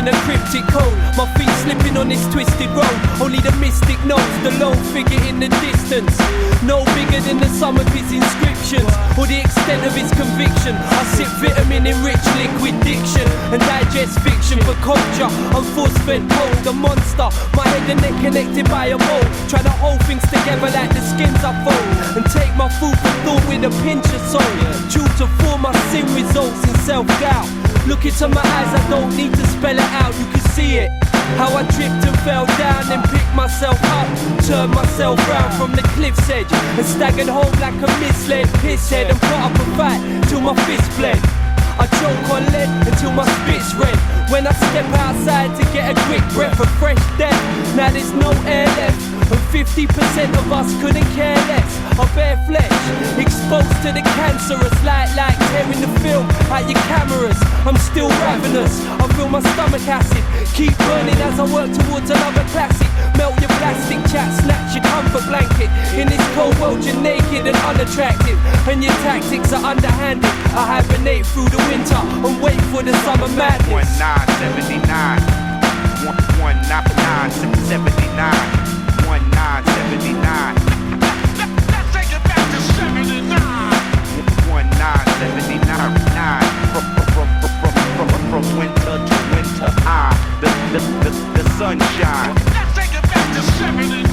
in a cryptic code. My feet slipping on this twisted road. Only the mystic knows the lone figure in the distance. No bigger than the sum of his inscriptions or the extent of his conviction. I sip vitamin-enriched liquid diction and digest fiction for culture. I'm force-fed cold, the monster. My head and neck connected by a mold. Try to hold things together like the skins I fold and take my food for thought with a pinch of salt. True to form, my sin results in self-doubt. Look into my eyes, I don't need to spell it out, you can see it. How I tripped and fell down, then picked myself up, turned myself round from the cliff's edge and staggered home like a misled pisshead and put up a fight till my fist bled. I choke on lead until my spit's red. When I step outside to get a quick breath of fresh death, now there's no air left, and 50% of us couldn't care less. Our bare flesh, exposed to the cancerous light like tearing the film out your cameras. I'm still ravenous, I feel my stomach acid keep burning as I work towards another classic. Melt your plastic chat, snatch your comfort blanket. In this cold world you're naked and unattractive, and your tactics are underhanded. I hibernate through the winter and wait for the summer madness. 1979 1979 1979. Let's take it back to 79. 1979 from winter to winter. The sunshine. Let's take it back to 79.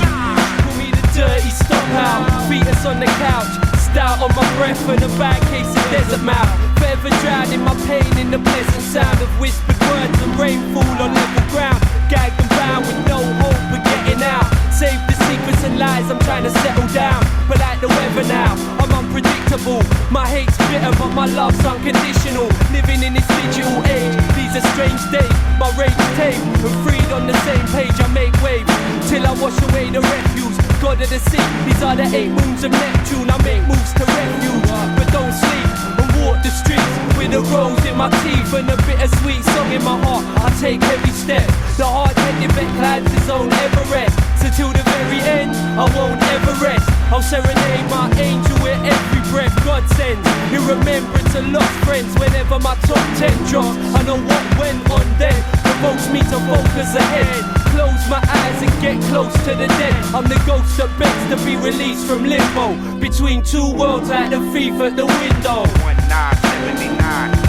Put me the dirty stop out, fetus on the couch, stout on my breath and a bad case of desert mouth. Forever drowned in my pain in the pleasant sound of whispered words and rainfall on level ground. Gagged and bound with no hope of getting out. Save the secrets and lies, I'm trying to settle down. But like the weather now, I'm unpredictable. My hate's bitter but my love's unconditional. Living in this digital age, these are strange days. My rage tame and freed on the same page. I make waves till I wash away the refuse. God of the sea, these are the 8 moons of Neptune. I make moves to refuge, but don't sleep and walk the streets with a rose in my teeth and a bittersweet song in my heart. I take heavy steps. The hard-headed vet climbs his own Everest. So till the very end, I won't ever rest. I'll serenade my angel with every breath God sends. In remembrance of lost friends. Whenever my top 10 drops, I know what went on then. Provokes me to focus ahead. Close my eyes and get close to the dead. I'm the ghost that begs to be released from limbo. Between two worlds like the thief at the window. 1979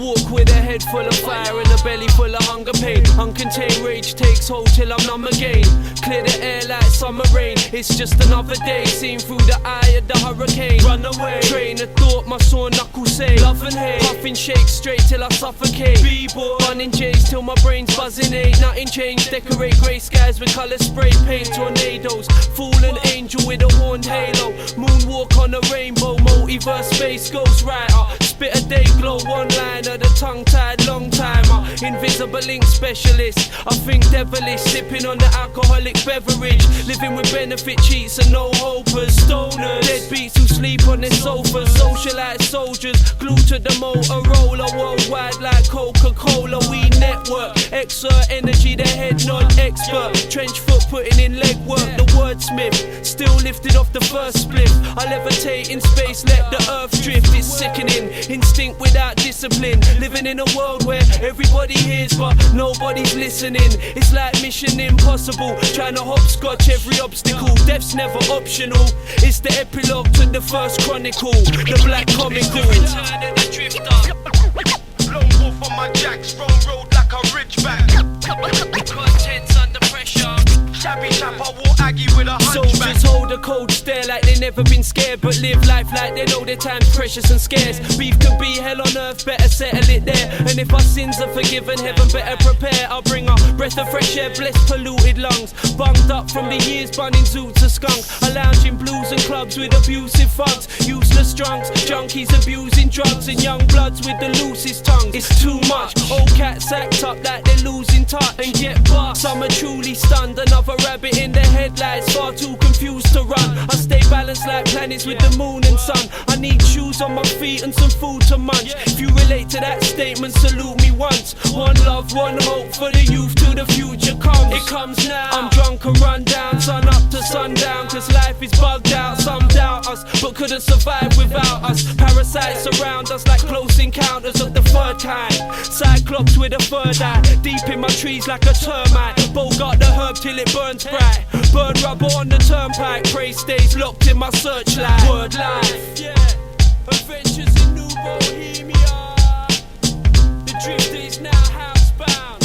Walk with a head full of fire and a belly full of hunger pain. Uncontained rage takes hold till I'm numb again. Clear the air like summer rain. It's just another day seen through the eye of the hurricane. Run away, train of thought, my sore knuckles say love and hate. Puffing shake straight till I suffocate. B-boy, running J's till my brain's buzzing. Ain't nothing changed. Decorate grey skies with colour spray paint. Tornadoes, fallen angel with a horned halo. Moonwalk on a rainbow. Multiverse space ghost writer. Spit a day glow, one liner. The tongue-tied long timer. Invisible ink specialist. I think devilish. Sipping on the alcoholic beverage. Living with benefit cheats and no hopers. Stoners, deadbeats who sleep on their sofas. Socialite soldiers, glued to the Motorola. Worldwide like Coca-Cola. We network, exert energy, the head non-expert. Trench foot putting in legwork. The wordsmith, still lifted off the first spliff. I levitate in space, let the earth drift. It's sickening, instinct without discipline. Living in a world where everybody hears but nobody's listening. It's like mission impossible, trying to hopscotch every obstacle. Death's never optional. It's the epilogue to the first chronicle. The black comical. Return of the drifter. Lone wolf on my jacks, road like a ridgeback. care, but live life like they know their time's precious and scarce. Beef could be hell on earth, better settle it there. And if our sins are forgiven, heaven better prepare. I'll bring a breath of fresh air, bless polluted lungs. Bunged up from the years, bunning zoo to skunk. I lounge in blues and clubs with abusive thugs. Useless drunks, junkies abusing drugs, and young bloods with the loosest tongues. It's too much, old cats act up like they're losing touch and get bust. Some are truly stunned, another rabbit in the headlights, far too confused to run. I stay balanced like planets with the moon and sun. I need shoes on my feet and some food to munch. If you relate to that statement, salute me once. One love, one hope for the youth till the future comes. It comes now. I'm drunk and run down, sun up to sundown, cause life is bugged out. Some doubt us, but couldn't survive without us. Parasites surround us like close encounters of the third kind. Cyclops with a third eye, deep in my trees like a termite. Bogart the herb till it burns bright. Burn rubber on the turnpike, prey stays locked in my searchlight. Word life, yeah. Adventures in New Bohemia. The drift is now housebound.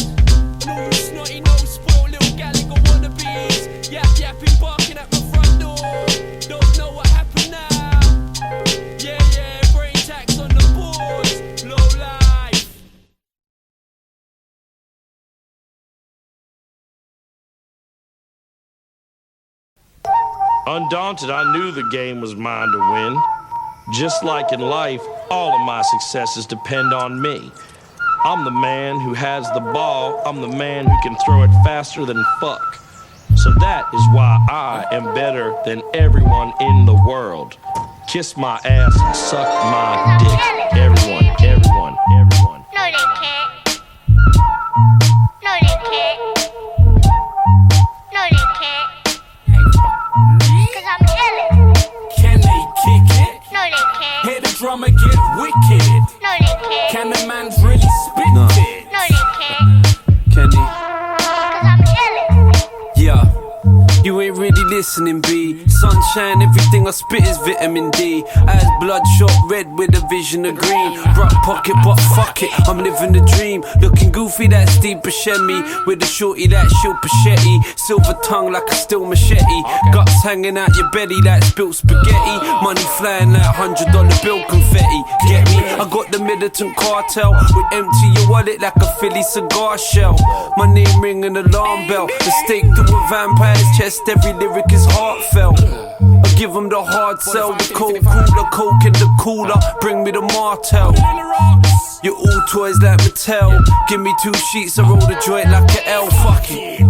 And all you snotty nose spoiled little Gallagher wannabes, yapping barking at my front door. Don't know what happened now. Yeah, brain tax on the boards. Low life. Undaunted, I knew the game was mine to win. Just like in life, all of my successes depend on me. I'm the man who has the ball. I'm the man who can throw it faster than fuck. So that is why I am better than everyone in the world. Kiss my ass and suck my dick. Everyone, everyone, everyone. No, they can't. No, they can't. No, they can't. Cause I'm illin'. Can they kick it? No, they can't. Hear the drummer get wicked. No, they can't. Can the man really spit it? No, they can't. Can he? Cause I'm illin'. Yeah. You ain't really listening, B. Sunshine, everything I spit is vitamin D. Eyes bloodshot red with a vision of green. Rock pocket, but fuck it, I'm living the dream. Looking goofy, that Steve Buscemi. With a shorty, that Shil Pachetti. Silver tongue like a steel machete. Guts hanging out your belly like spilt spaghetti. Money flying like $100 bill confetti. Get me? I got the militant cartel. We empty your wallet like a Philly cigar shell. My name ring an alarm bell. The stake through a vampire's chest. Every lyric is heartfelt. I give them the hard sell. The cold cooler, coke in the cooler. Bring me the Martell. You're all toys like Mattel. Give me 2 sheets, I roll the joint like an L. Fuck it.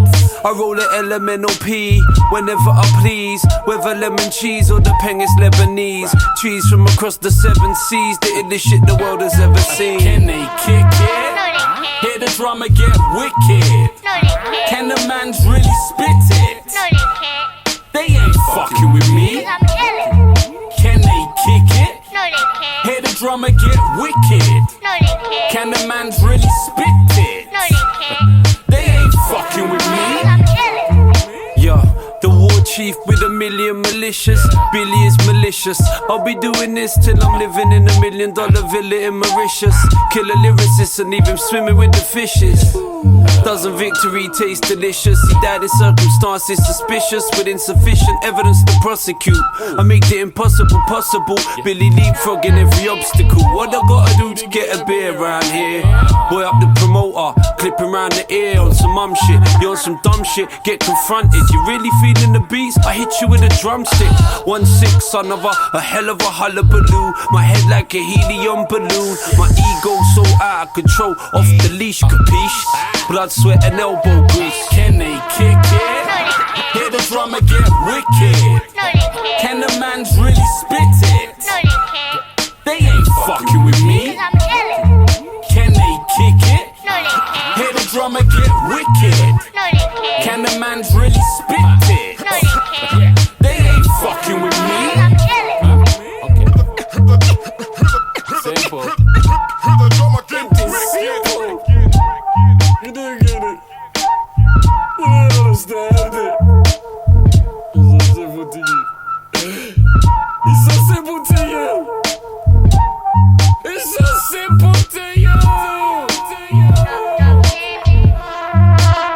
I roll the elemental P whenever I please. Whether lemon cheese or the peng is Lebanese. Trees from across the 7 seas. The illest shit the world has ever seen. Can they kick it? No, they can't. Hear the drummer get wicked. No, they can't. Can the man's really spit it? No, they can't. They ain't fucking with me. Cause I'm illin'. Can they kick it? No, they can't. Hear the drummer get wicked. No, they can't. Can the man's really spit it? No, they can't. They ain't fucking with Cause me. I'm illin'. Yeah, the war chief with a million militias. Billy is malicious. I'll be doing this till I'm living in $1 million villa in Mauritius. Kill a lyricist and leave him swimming with the fishes. Doesn't victory taste delicious? He died in circumstances suspicious with insufficient evidence to prosecute. I make the impossible possible. Billy leapfrogging every obstacle. What I gotta do to get a beer round here? Boy up the promoter, clipping round the ear on some mum shit. You on some dumb shit, get confronted. You really feeling the beats? I hit you with a drumstick. 1-6, son of a hell of a hullabaloo. My head like a helium balloon. My ego so out of control, off the leash, capiche? Blood, sweat and elbow grease. Can they kick it? Hear the drummer get wicked. No, they can't. Can the man's really spit it? No, they can't. They ain't fucking with me. Cause I'm illin'. Can they kick it? No, they can't. Hear the drummer get wicked. No, they can't. Can the man's really spit it? No, they can't. They ain't fucking with me. Cause I'm illin'. Simple. You didn't get it. You didn't understand it. It's so simple to you. It's so simple to you. It's so simple to you.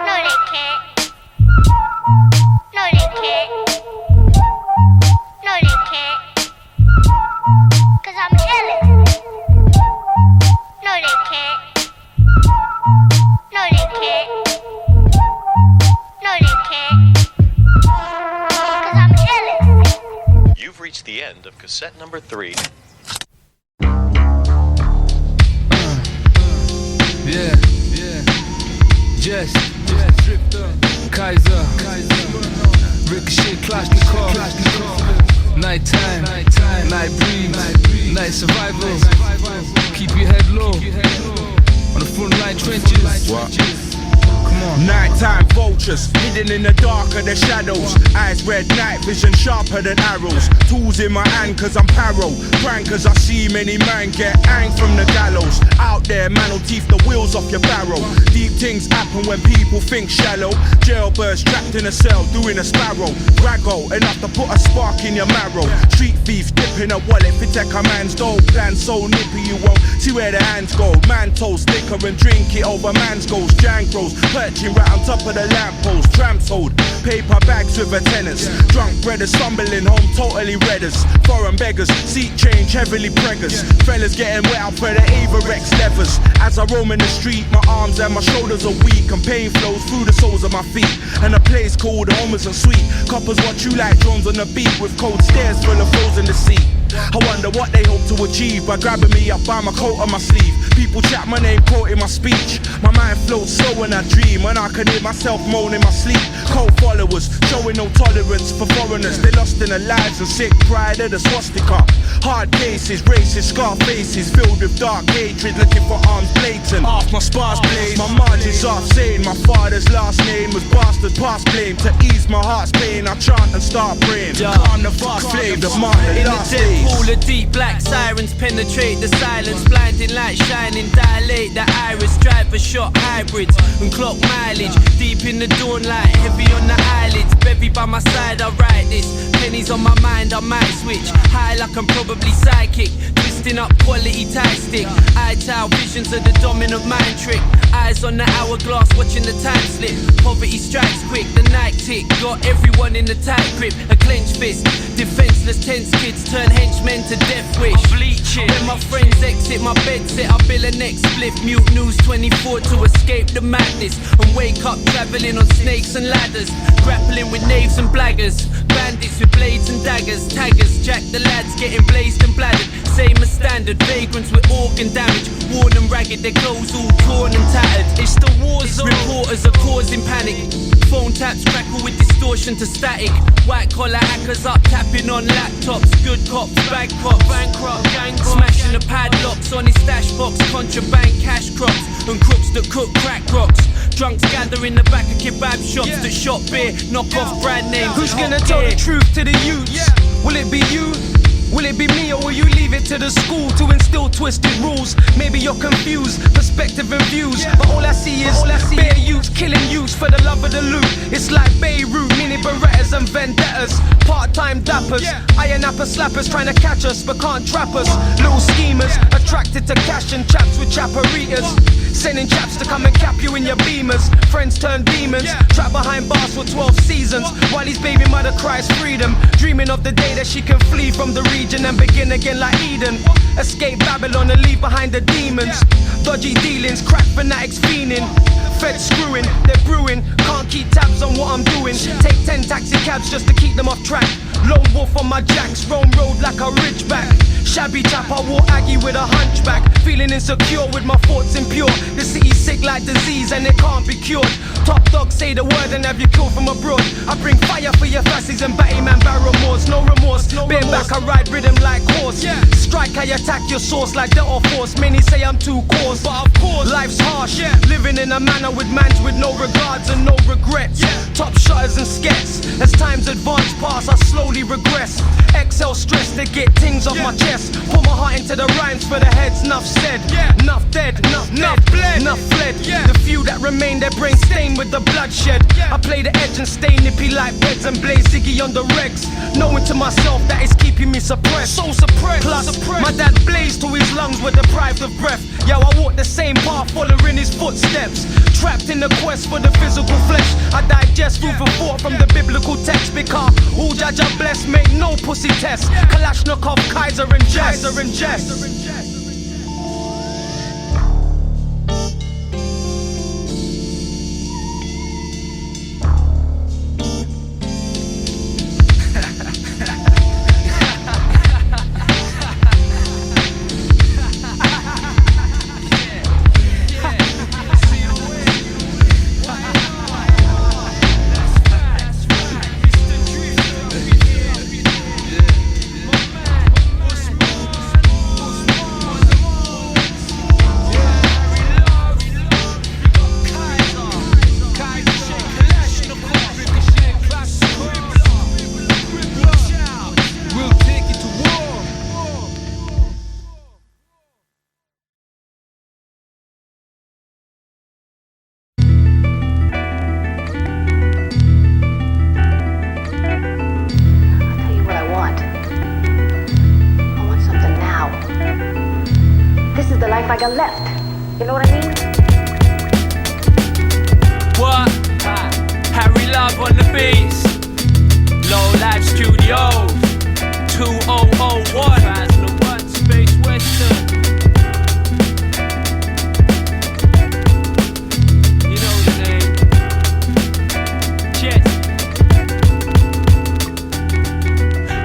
No, they can't. end of cassette number 3. Yeah, Jehst, Kaiser, Ricochet, Kalashnikov, nighttime, night breeze, night survival. Keep your head low on the front line trenches. Nighttime vultures, hidden in the dark of the shadows. Eyes red, night vision sharper than arrows. Tools in my hand cause I'm paro. Crank cause I see many man get hanged from the gallows. Out there, man will teeth the wheels off your barrow. Deep things happen when people think shallow. Jailbirds trapped in a cell, doing a sparrow. Raggo, enough to put a spark in your marrow. Street thieves dipping a wallet for take a man's dough. Plan so nippy you won't see where the hands go. Man toast liquor and drink it over man's goals. Jangros, perching right on top of the lamppost. Tramps hold paper bags with a tenants. Drunk brothers stumbling home totally redders. Foreign beggars, seat change heavily preggers. Fellas getting wet out for the Averex levers. As I roam in the street, my arms and my shoulders are weak, and pain flows through the soles of my feet. And a place called home isn't sweet. Coppers watch you like drones on the beat, with cold stares full of foes in the seat. I wonder what they hope to achieve by grabbing me up by my coat on my sleeve. People chat my name, quoting my speech. My mind floats slow when I dream, and I can hear myself moan in my sleep. Cold followers, showing no tolerance for foreigners. They lost in their lives and sick pride of the swastika. Hard cases, racist scar faces, filled with dark hatred, looking for arms blatant. Off my sparse blades, my margins off, saying my father's last name was bastard past blame. To ease my heart's pain, I chant and start praying. Calm the vast flame, the martyr in last the days. Pool of deep black sirens penetrate the silence. Blinding light shining, dilate the iris. Driver shot hybrids and clock mileage. Deep in the dawn light, heavy on the eyelids. Bevy by my side, I write this. Pennies on my mind, I might switch. High like I'm probably psychic. Twisting up quality tie stick. Eye towel visions of the dominant mind trick. Eyes on the hourglass, watching the time slip. Poverty strikes quick, the night tick. Got everyone in the tight grip, a clenched fist. Defenseless tense kids turn henchmen to death wish. Bleaching. When my friends exit my bed set, I bill a next split. Mute news 24 to escape the madness. And wake up travelling on snakes and ladders. Grappling with knaves and blaggers. Bandits with blades and daggers. Taggers, jack the lads getting blazed and bladdered. Same as standard, vagrants with organ damage. Worn and ragged, their clothes all torn and tattered. It's the war zone. Reporters are causing panic. Phone taps crackle with distortion to static. White collar hackers up tapping on laptops. Good cops, bad cops, bankrupt, gang cops. Smashing the padlocks on his stash box. Contraband cash crops and crooks that cook crack rocks. Drunks gather in the back of kebab shops that shop beer, knock off brand names. Who's gonna tell the truth to the youths? Will it be you? Will it be me, or will you leave it to the school to instill twisted rules? Maybe you're confused, perspective and views, but all I see is bare youths killing youths for the love of the loot. It's like Beirut, mini Berettas and vendettas, part-time dappers, iron apple slappers trying to catch us but can't trap us. Little schemers attracted to cash and chaps with chaparitas, sending chaps to come and cap you in your beamers. Friends turn demons, trapped behind bars for 12 seasons, while his baby mother cries freedom, dreaming of the day that she can flee from the region and begin again like Eden. Escape Babylon and leave behind the demons. Dodgy dealings, crack fanatics fiending. Feds screwing, they're brewing. Can't keep tabs on what I'm doing. Take 10 taxi cabs just to keep them off track. Lone wolf on my jacks, roam road like a ridgeback. Shabby chap, I wore Aggie with a hunchback. Feeling insecure with my thoughts impure. The city's sick like disease and it can't be cured. Top dogs say the word and have you killed from abroad. I bring fire for your fasces and batty man barrel remorse. No remorse, being back I ride rhythm like horse. Strike I attack your source like Delta Force. Many say I'm too coarse, but of course life's harsh. Living in a manner with mans with no regards and no regrets. Top shutters and skets. As times advance past I slowly regress. Exhale stress to get things off my chest. Put my heart into the rhymes for the heads. Enough said, enough dead, enough bled, enough fled. The few that remain, their brains stained with the bloodshed. I play the edge and stay nippy like beds and blaze Ziggy on the regs. Knowing to myself that it's keeping me suppressed. So suppressed. Plus, my dad blazed to his lungs were deprived of breath. Yo, I walk the same path following his footsteps. Trapped in the quest for the physical flesh. I digest food for thought from the biblical text. Because all Jaja blessed make no pussy test. Kalashnikov, Kaiser and Jehst. a left. You know what I mean? What? Harry Love on the beats. Low Life Studios. 2001. 2001 Space Western. You know the name. Jehst.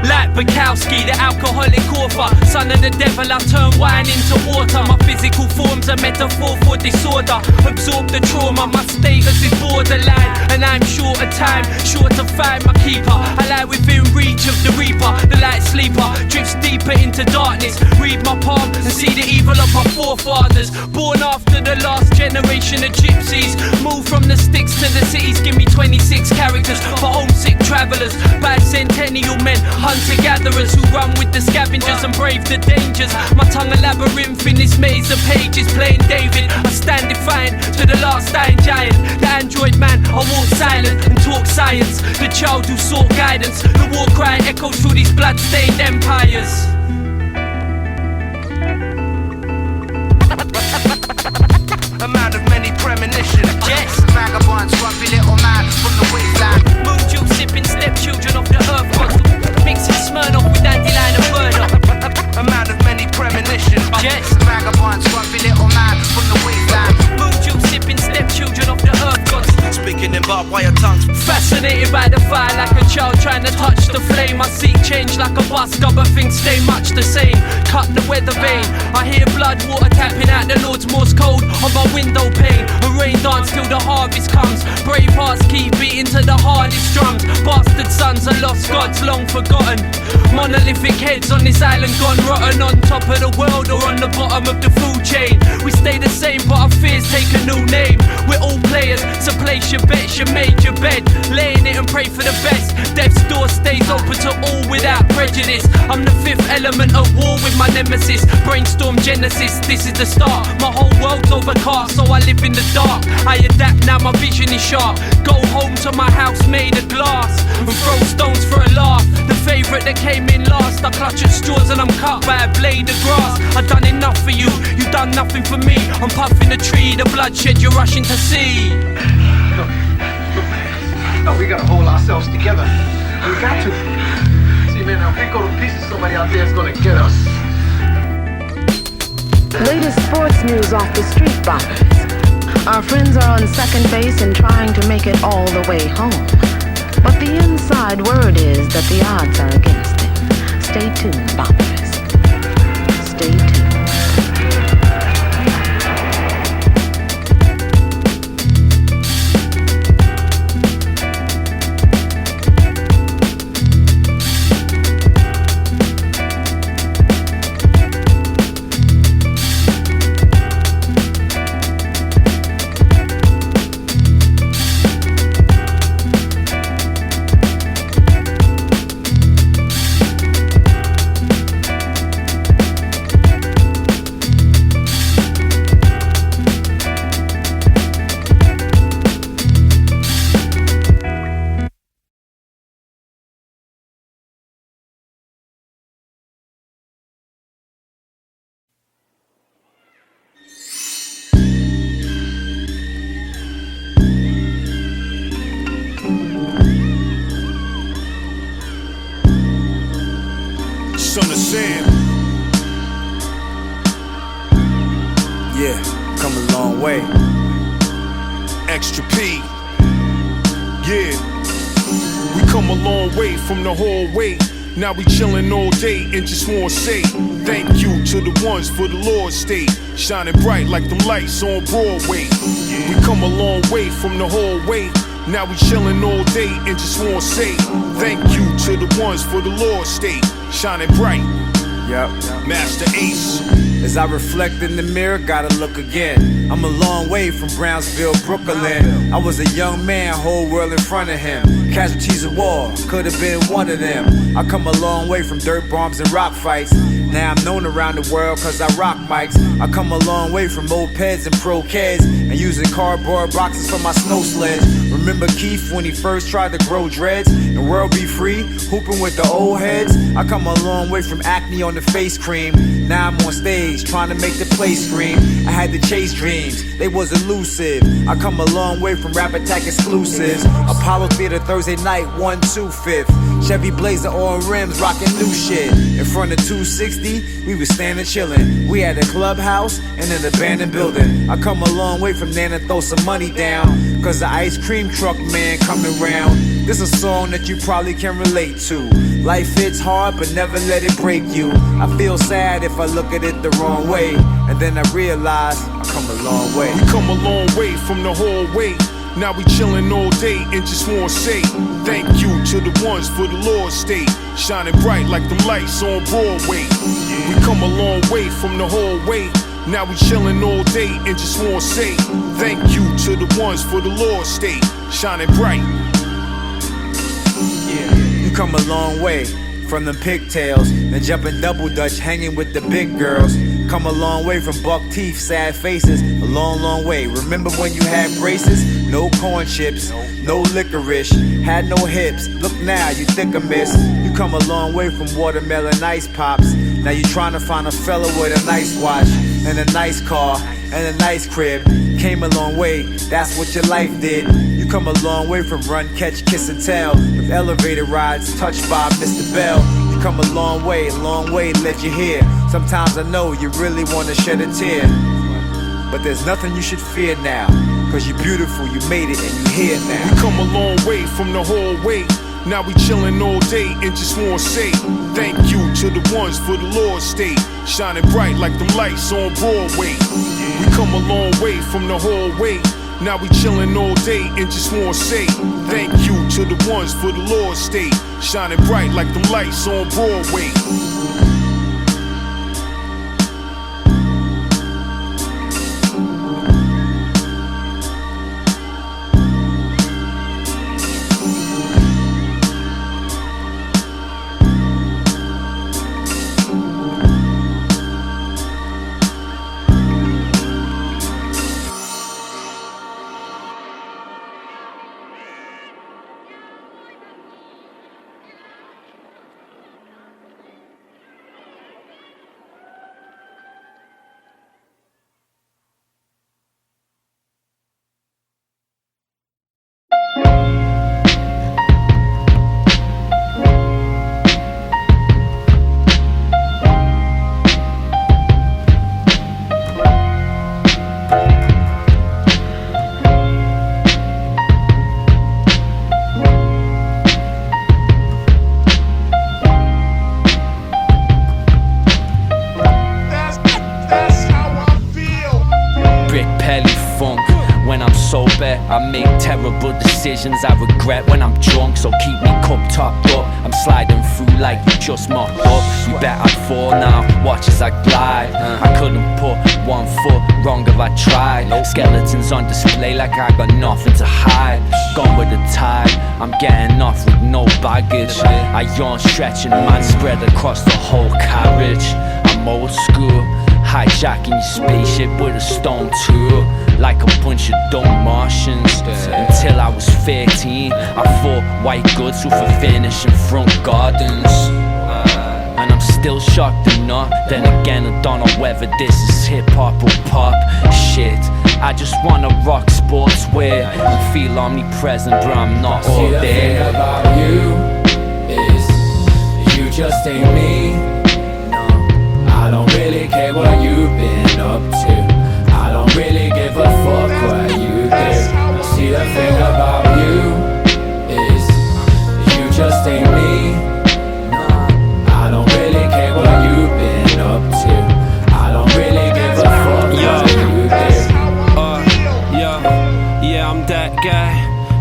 Like Bukowski, the alcoholic author, son of the devil, I turn wine into water. My physical form's a metaphor for disorder. Absorb the trauma, my status is borderline, and I'm short of time, sure to find my keeper. I lie within reach of the reaper, the light sleeper drifts deeper into darkness. Read my palm and see the evil of my forefathers. Born after the last generation of gypsies, moved from the sticks to the cities. Give me 26 characters for homesick travelers, bicentennial men, hunter-gatherers who run with the scavengers and brave the dangers. My tongue a labyrinth in this maze of pages, playing David. I stand defiant to the last dying giant, the android man. I walk silent and talk science, the child who sought guidance. The war cry echoed through these blood-stained empires. A man of many premonitions. Jehst. Vagabonds, ruffy little man from the wasteland. Moon juice sipping stepchildren of the earth gods, mixing Smirnoff with dandelion and burdock. A man of many premonitions. Jehst. Vagabonds, ruffy little man from the wasteland. Moon juice sipping stepchildren of the earth gods, Speaking in barbed wire tongues. fascinated by the fire like a child trying to touch the flame. I seek change like a busker, but things stay much the same. Cut the weather vane, I hear blood water tapping out the Lord's Morse code on my window pane. A rain dance till the harvest comes. Brave hearts keep beating to the hardest drums. Bastard sons are lost gods, long forgotten. Monolithic heads on this island gone rotten. On top of the world or on the bottom of the food chain. We stay the same but our fears take a new name. We're all players, so place your bets, you made your bed. Laying it and pray for the best. Death's door stays open to all without prejudice. I'm the fifth element of war with my nemesis. Brainstorm genesis, this is the start. My whole world's overcast, so I live in the dark. I adapt now, my vision is sharp. Go home to my house made of glass and throw stones for a laugh. The favourite that came in last, I clutch at straws and I'm cut by a blade of grass. I done enough for you, you done nothing for me. I'm puffing a tree, the bloodshed you're rushing to see. No, we gotta hold ourselves together. We got to. See, man, if we go to pieces, somebody out there is gonna get us. Latest sports news off the street bombers. Our friends are on second base and trying to make it all the way home. But the inside word is that the odds are against them. Stay tuned, bombers. Stay tuned. Son of Sam. Yeah, come a long way. Extra P. Yeah. We come a long way from the hallway. Now we chillin' all day and just wanna say thank you to the ones for the Lord's state, shining bright like them lights on Broadway. We come a long way from the hallway. Now we chillin' all day and just wanna say thank you to the ones for the Lord's state, shining bright. Yep. Master Ace. As I reflect in the mirror, gotta look again. I'm a long way from Brownsville, Brooklyn. I was a young man, whole world in front of him. Casualties of war, could've been one of them. I come a long way from dirt bombs and rock fights. Now I'm known around the world cause I rock mics. I come a long way from mopeds and pro-kids and using cardboard boxes for my snow sleds. Remember Keith when he first tried to grow dreads? The world be free, hooping with the old heads. I come a long way from acne on the face cream. Now I'm on stage trying to make the place scream. I had to chase dreams, they was elusive. I come a long way from Rap Attack exclusives. Apollo Theater Thursday night, 1/2/5. Chevy Blazer on rims, rocking new shit. In front of 260, we was standing chillin'. We had a clubhouse and an abandoned building. I come a long way from Nana, throw some money down, cause the ice cream truck man coming round. This a song that you probably can relate to. Life hits hard, but never let it break you. I feel sad if I look at it the wrong way, and then I realize I come a long way. We come a long way from the whole way. Now we chillin' all day and just wanna say thank you to the ones for the Lord's state, shining bright like them lights on Broadway. We come a long way from the whole way. Now we chillin' all day and just wanna say thank you to the ones for the Lord's state, shining bright. You come a long way from them pigtails and jumping double dutch, hanging with the big girls. Come a long way from buck teeth, sad faces. A long, long way. Remember when you had braces? No corn chips, no licorice, had no hips. Look now, you think I miss. You come a long way from watermelon ice pops. Now you trying to find a fella with a nice watch and a nice car and a nice crib. Came a long way, that's what your life did. You come a long way from run, catch, kiss and tell, with elevator rides touched by Mr. Bell. You come a long way to let you hear. Sometimes I know you really wanna shed a tear, but there's nothing you should fear now, cause you're beautiful, you made it and you here now. We come a long way from the whole way. Now we chillin' all day and just wanna say thank you to the ones for the Lord's state, shining bright like them lights on Broadway. We come a long way from the whole way. Now we chillin' all day and just wanna say thank you to the ones for the Lord's state, shining bright like them lights on Broadway. I make terrible decisions I regret when I'm drunk, so keep me cup topped up. I'm sliding through like you just mopped up. You bet I'd fall now, watch as I glide. I couldn't put one foot wrong if I tried. Skeletons on display like I got nothing to hide. Gone with the tide, I'm getting off with no baggage. I yawn stretching, man spread across the whole carriage. I'm old school, hijacking your spaceship with a stone tool, like a bunch of dumb Martians. Until I was 13, I fought white goods with a finish in front gardens. And I'm still shocked enough. Then again, I don't know whether this is hip-hop or pop shit. I just wanna rock sportswear and feel omnipresent, but I'm not all See, the there. thing about you is you just ain't me. I don't really care what you've been up to. I don't really give a fuck what you do. See, the thing about you is you just ain't me. No, I don't really care what you've been up to. I don't really give a fuck what you do. Yeah, I'm that guy,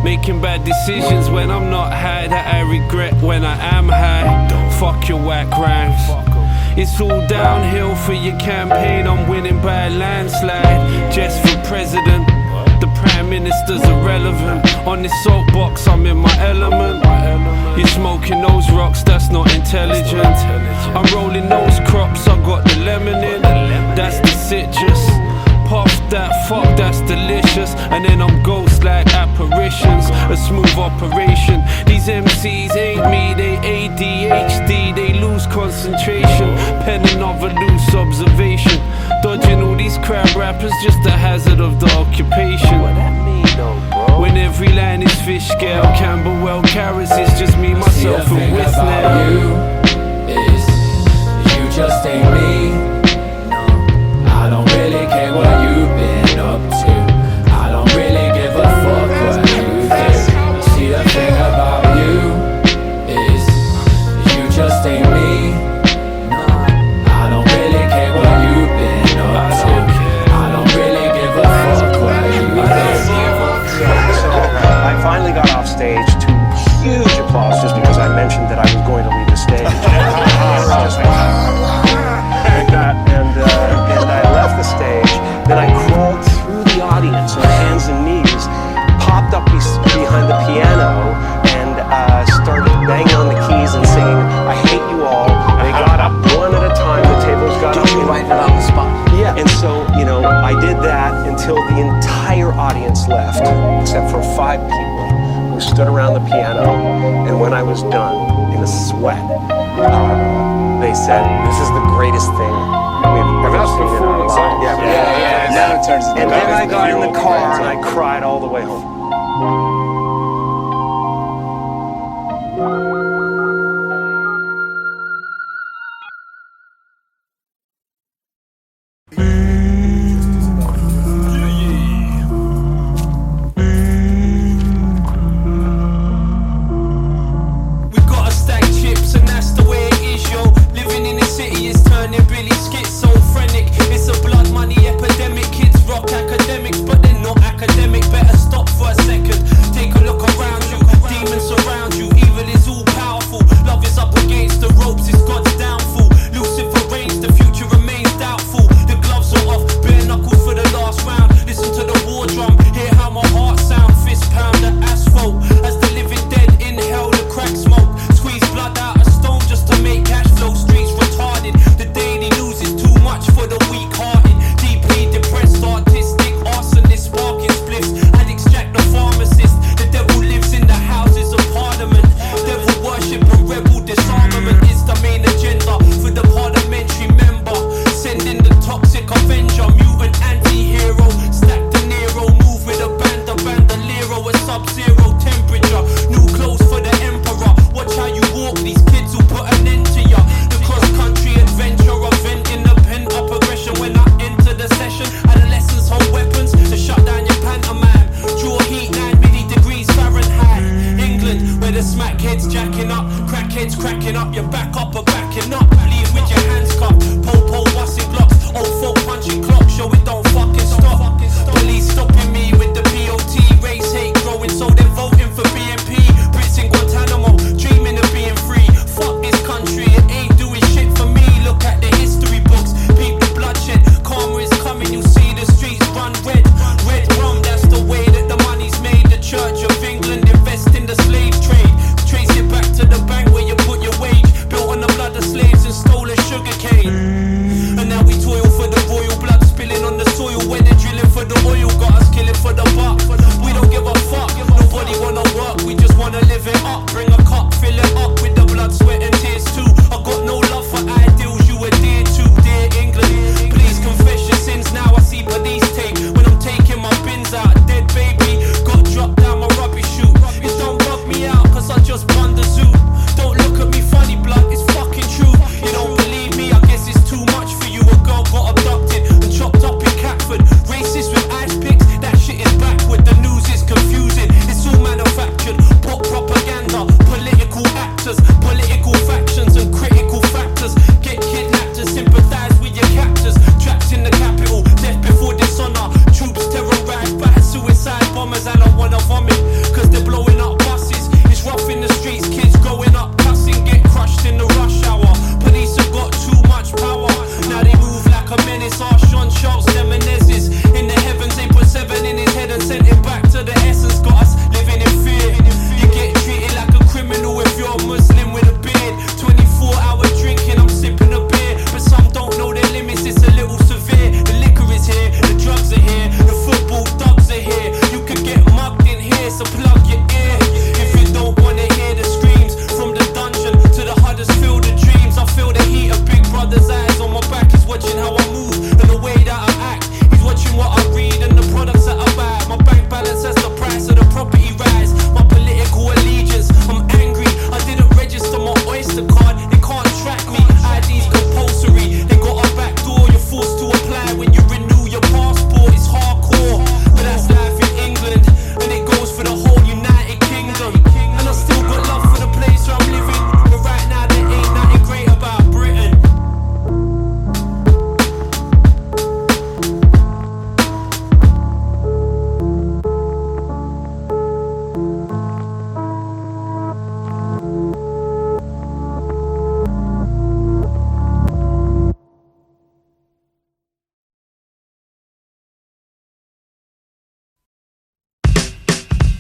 making bad decisions when I'm not high, that I regret when I am high. Fuck your whack rhymes. It's all downhill for your campaign, I'm winning by a landslide. Just for president, the prime Prime Minister's irrelevant. On this soapbox, I'm in my element. You're smoking those rocks, that's not intelligent. I'm rolling those crops, I got the lemon in. That's the citrus. Puff that, fuck, that's delicious. And then I'm ghost like apparitions. A smooth operation. These MCs ain't me, they ADHD. They lose concentration. Pen another loose observation. Dodging all these crap rappers, just a hazard of the occupation. What that mean though, bro? When every line is fish scale, Camberwell carrots, it's just me, myself, and Wistnell. You is you just ain't me. I don't really care what you've been up to. I don't really give a fuck what you do. See, the thing about you is you just ain't me. No, I don't really care what you've been up to. I don't really give a fuck what you do. So I finally got off stage to huge applause just because I mentioned that I was going to leave the stage. And I left the stage, then I crawled through the audience on hands and knees, popped up behind the piano, and started banging on the keys and singing, I hate you all. They got up one at a time, the tables got up. Did you write it on the spot? Yeah, and so, I did that until the entire audience left, except for 5 people who stood around the piano, and when I was done, in a sweat, they said, this is the greatest thing we've ever seen in our lives. Yeah. Now it turns into and then I got in the car and I cried all the way home. Slaves and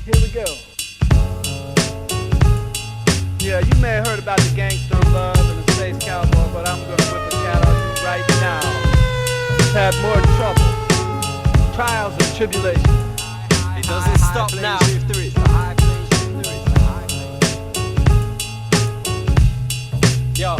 Here we go. Yeah, you may have heard about the gangster love and the space cowboy, but I'm gonna whip a cat on you right now. Just had more trouble, trials and tribulations. It doesn't stop now. Yo,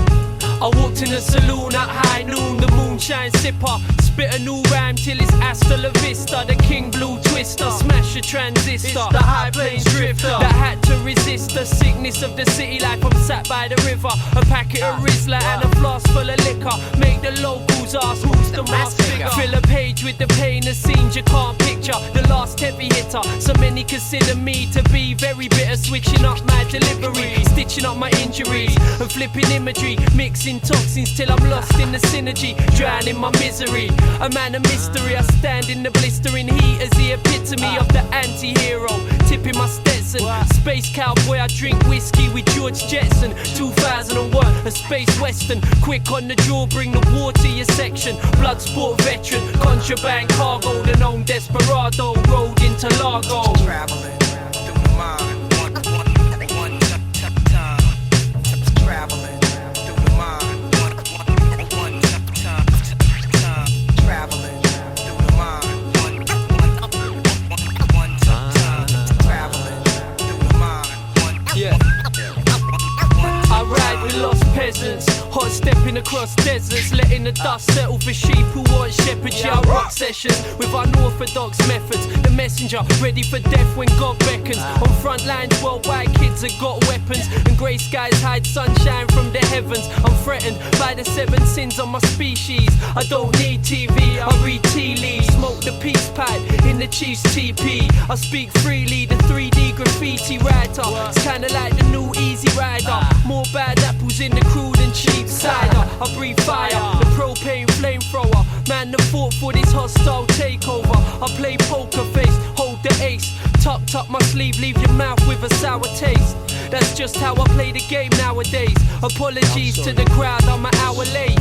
I walked in the saloon at high noon, the moonshine sipper. Spit a new rhyme till it's hasta la vista. The king blue twister, smash a transistor. It's the high plains drifter that had to resist the sickness of the city life. I'm sat by the river, a packet of Rizla and a flask full of liquor. Make the locals ask who's the mass figure. Fill a page with the pain of scenes you can't picture. The last heavy hitter, so many consider me to be very bitter. Switching up my delivery, stitching up my injuries and flipping imagery, mixing toxins till I'm lost in the synergy, drowning my misery. A man of mystery, I stand in the blistering heat as the epitome of the anti-hero. Tipping my Stetson, space cowboy, I drink whiskey with George Jetson. 2001, a space western, quick on the draw, bring the war to your section. Blood sport veteran, contraband cargo, the known desperado, road into Largo. Traveling through the mind, one time. Traveling through the mind, one time. Traveling through the mind, one time. Traveling through the mind, yeah. I ride with lost peasants, hot stepping across deserts, letting the dust settle for sheep who want shepherds. Yeah, I rock sessions with unorthodox methods. The messenger ready for death when God beckons. On front lines worldwide, kids have got weapons, and grey skies hide sunshine from the heavens. I'm threatened by the 7 sins of my species. I don't need TV, I read tea leaves. Smoke the peace pipe in the Chiefs TP. I speak freely, the 3D graffiti writer. It's kinda like the new Easy Rider. More bad apples in the crude and cheap cider. I breathe fire, the propane flamethrower. Man, the fought for this hostile takeover. I play poker face, hold the ace. Tucked up my sleeve, leave your mouth with a sour taste. That's just how I play the game nowadays. Apologies to the crowd, I'm an hour late.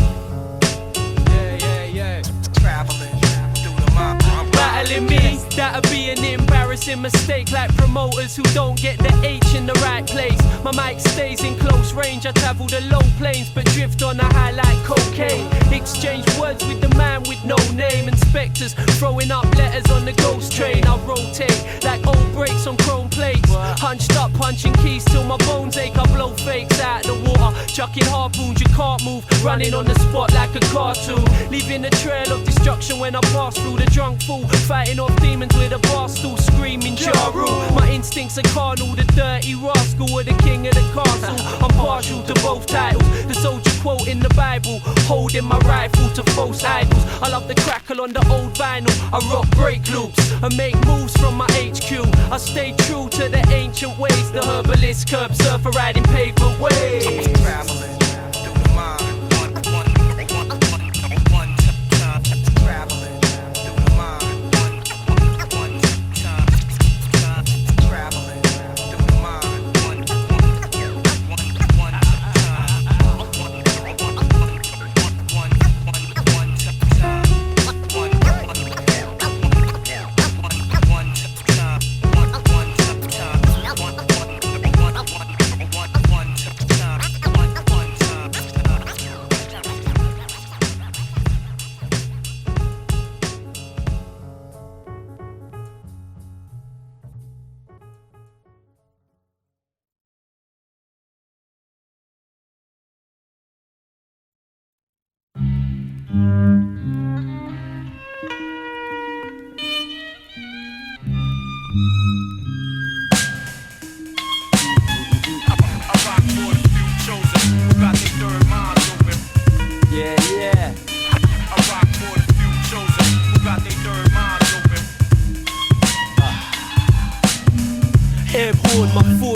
Yeah. traveling through the mind. Battling me, that'll be an embarrassing mistake. Like promoters who don't get the H in the right place. My mic stays in close range, I travel the low planes, but drift on a high like cocaine. Exchange words with the man with no name. Inspectors throwing up letters on the ghost train. I rotate like old brakes on chrome plates. Hunched up, punching keys till my bones ache. I blow fakes out the water, chucking harpoons, you can't move. Running on the spot like a cartoon, leaving a trail of destruction when I pass through. The drunk fool, fighting off demons with a bar stool, screaming Ja Rule. My instincts are carnal, the dirty rascal or the king of the castle. I'm partial to both titles, the soldier quote in the Bible, holding my rifle to false idols. I love the crackle on the old vinyl, I rock break loops and make moves from my HQ. I stay true to the ancient ways, the herbalist curb surfer riding pavement waves. Traveling through the mind.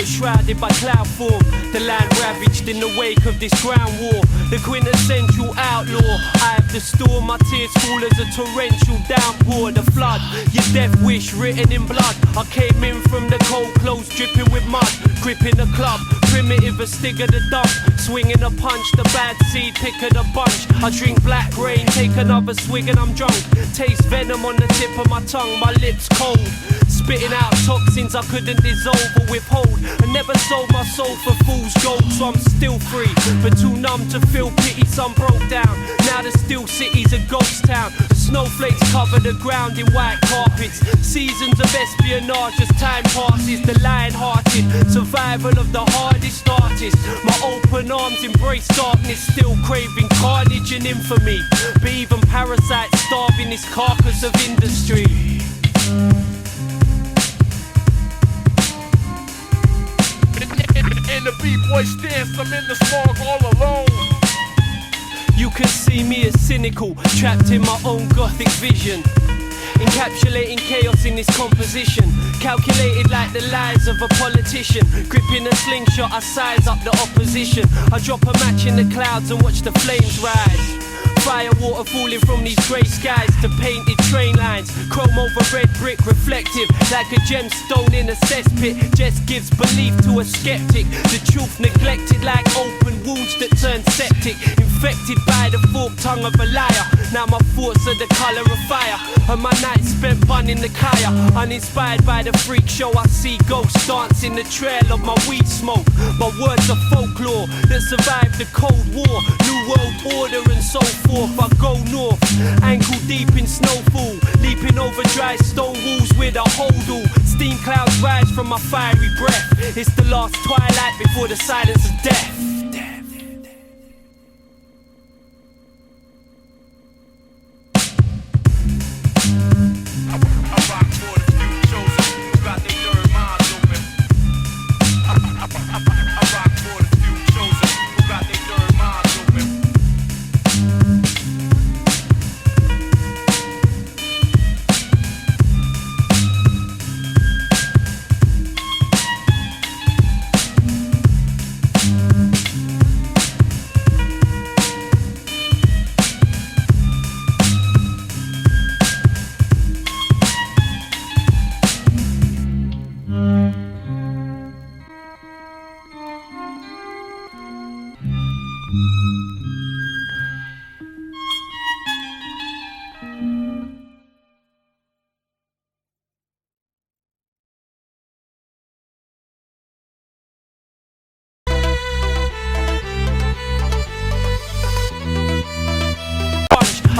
Shrouded by cloud form, the land ravaged in the wake of this ground war. The quintessential outlaw, I have the storm, my tears fall as a torrential downpour. The flood, your death wish written in blood. I came in from the cold clothes dripping with mud. Gripping the club, primitive as Stig of the dump. Swinging a punch, the bad seed, pick of the bunch. I drink black rain, take another swig and I'm drunk. Taste venom on the tip of my tongue, my lips cold. Spitting out toxins I couldn't dissolve or withhold. I never sold my soul for fool's gold, so I'm still free. But too numb to feel pity, some broke down. Now the still city's a ghost town. The snowflakes cover the ground in white carpets. Seasons of espionage as time passes. The lion-hearted survival of the hardest artist. My open arms embrace darkness, still craving carnage and infamy. But even parasites starving this carcass of industry. In the B-boy stance, I'm in the smog all alone. You can see me as cynical, trapped in my own gothic vision. Encapsulating chaos in this composition. Calculated like the lies of a politician. Gripping a slingshot, I size up the opposition. I drop a match in the clouds and watch the flames rise. Fire water falling from these grey skies to painted train lines. Chrome over red brick, reflective like a gemstone in a cesspit. Just gives belief to a skeptic. The truth neglected like open wounds that turn septic. Infected by the forked tongue of a liar. Now my thoughts are the colour of fire, and my nights spent bunning the kaya. Uninspired by the freak show, I see ghosts dancing the trail of my weed smoke. My words are folklore that survived the Cold War. New world order and so forth. I go north, ankle deep in snowfall, leaping over dry stone walls with a hodl. Steam clouds rise from my fiery breath. It's the last twilight before the silence of death.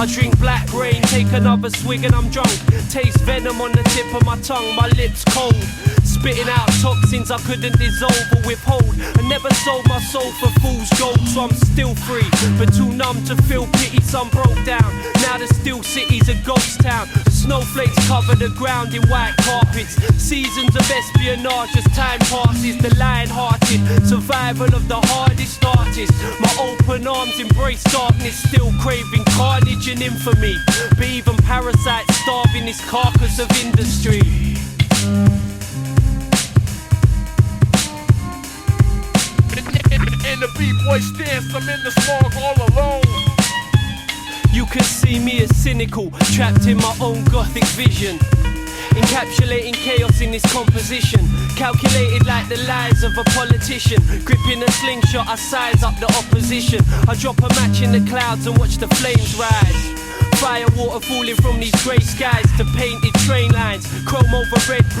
I drink black rain, take another swig and I'm drunk. Taste venom on the tip of my tongue, my lips cold. Spitting out toxins I couldn't dissolve or withhold. I never sold my soul for fool's gold, so I'm still free. But too numb to feel pity, some broke down. Now the still city's a ghost town. The snowflakes cover the ground in white carpets. Seasons of espionage as time passes. The lion-hearted survival of the hardest artist. My open arms embrace darkness, still craving carnage and infamy. But even parasites starving this carcass of industry. In the B-boy stance, I'm in the smog all alone. You can see me as cynical, trapped in my own gothic vision. Encapsulating chaos in this composition. Calculated like the lies of a politician. Gripping a slingshot, I size up the opposition. I drop a match in the clouds and watch the flames rise. Fire water falling from these grey skies to painted train lines. Chrome over red brick.